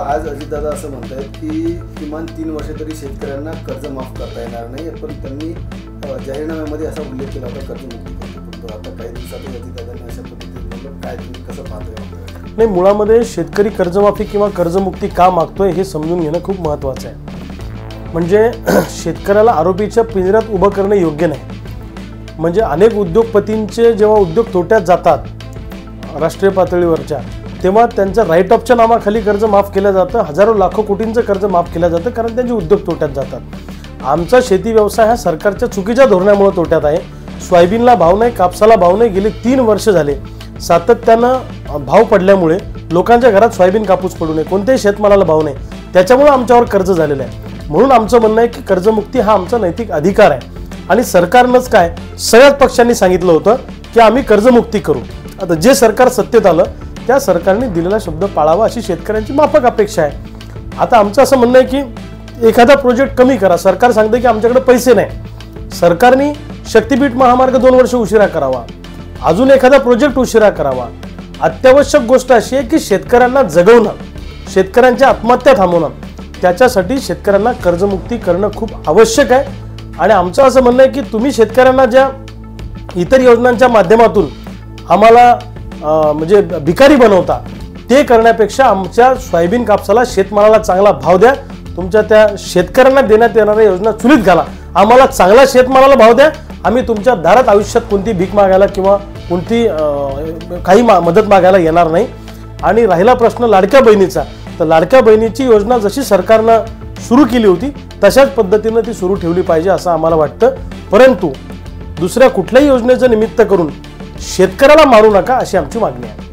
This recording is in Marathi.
आज अजितदादा असं म्हणतात की किमान 3 वर्ष तरी शेतकऱ्यांना कर्ज माफ करता येणार नाही, पण त्यांनी जाहीरनाम्यामध्ये असा उल्लेख केला होता कर्जमुक्ती करतो. पण आता काही दिवसातच अजितदादांनी अशा पद्धतीने म्हणलं, काय तुम्ही कसं पाहताय? नाही, मुळामध्ये शेतकरी कर्जमाफी किंवा कर्जमुक्ती का मागतोय हे समजून घेणं खूप महत्त्वाचं आहे. म्हणजे शेतकऱ्याला आरोपीच्या पिंजऱ्यात उभं करणं योग्य नाही. म्हणजे अनेक उद्योगपतींचे जेव्हा उद्योग तोट्यात जातात राष्ट्रीय पातळीवरच्या, तेव्हा त्यांचं राईट ऑफच्या नावाखाली कर्ज माफ केलं जातं. हजारो लाखो कोटींचं कर्ज माफ केलं जातं कारण त्यांचे उद्योग तोट्यात जातात. आमचा शेती व्यवसाय हा सरकारच्या चुकीच्या धोरणामुळे तोट्यात आहे. सोयाबीनला भाव नाही, कापसाला भाव नाही. गेली 3 वर्ष झाले सातत्यानं भाव पडल्यामुळे लोकांच्या घरात सोयाबीन कापूस पडू नये, कोणत्याही शेतमालाला भाव नाही, त्याच्यामुळे आमच्यावर कर्ज झालेलं आहे. म्हणून आमचं म्हणणं आहे की कर्जमुक्ती हा आमचा नैतिक अधिकार आहे आणि सरकारनंच काय सगळ्याच पक्षांनी सांगितलं होतं की आम्ही कर्जमुक्ती करू. आता जे सरकार सत्तेत आलं त्या सरकारने दिलेला शब्द पाळावा अशी शेतकऱ्यांची माफक अपेक्षा आहे. आता आमचं असं म्हणणं आहे की एखादा प्रोजेक्ट कमी करा. सरकार सांगते की आमच्याकडे पैसे नाही. सरकारने शक्तीपीठ महामार्ग 2 वर्ष उशिरा करावा, अजून एखादा प्रोजेक्ट उशिरा करावा. अत्यावश्यक गोष्ट अशी आहे की शेतकऱ्यांना जगवणं, शेतकऱ्यांच्या आत्महत्या थांबवणं, त्याच्यासाठी शेतकऱ्यांना कर्जमुक्ती करणं खूप आवश्यक आहे. आणि आमचं असं म्हणणं आहे की तुम्ही शेतकऱ्यांना ज्या इतर योजनांच्या माध्यमातून आम्हाला म्हणजे भिकारी बनवता, ते करण्यापेक्षा आमच्या सोयाबीन कापसाला शेतमालाला चांगला भाव द्या. तुमच्या त्या शेतकऱ्यांना देण्यात येणाऱ्या योजना चुलीत घाला. आम्हाला चांगला शेतमालाला भाव द्या. आम्ही तुमच्या दारात आयुष्यात कोणती भीक मागायला किंवा कोणती काही मदत मागायला येणार नाही. आणि राहिला प्रश्न लाडक्या बहिणीचा, तर लाडक्या बहिणीची योजना जशी सरकारनं सुरू केली होती तशाच पद्धतीनं ती सुरू ठेवली पाहिजे असं आम्हाला वाटतं. परंतु दुसऱ्या कुठल्याही योजनेचं निमित्त करून शेतकऱ्याला मारू नका अशी आमची मागणी आहे.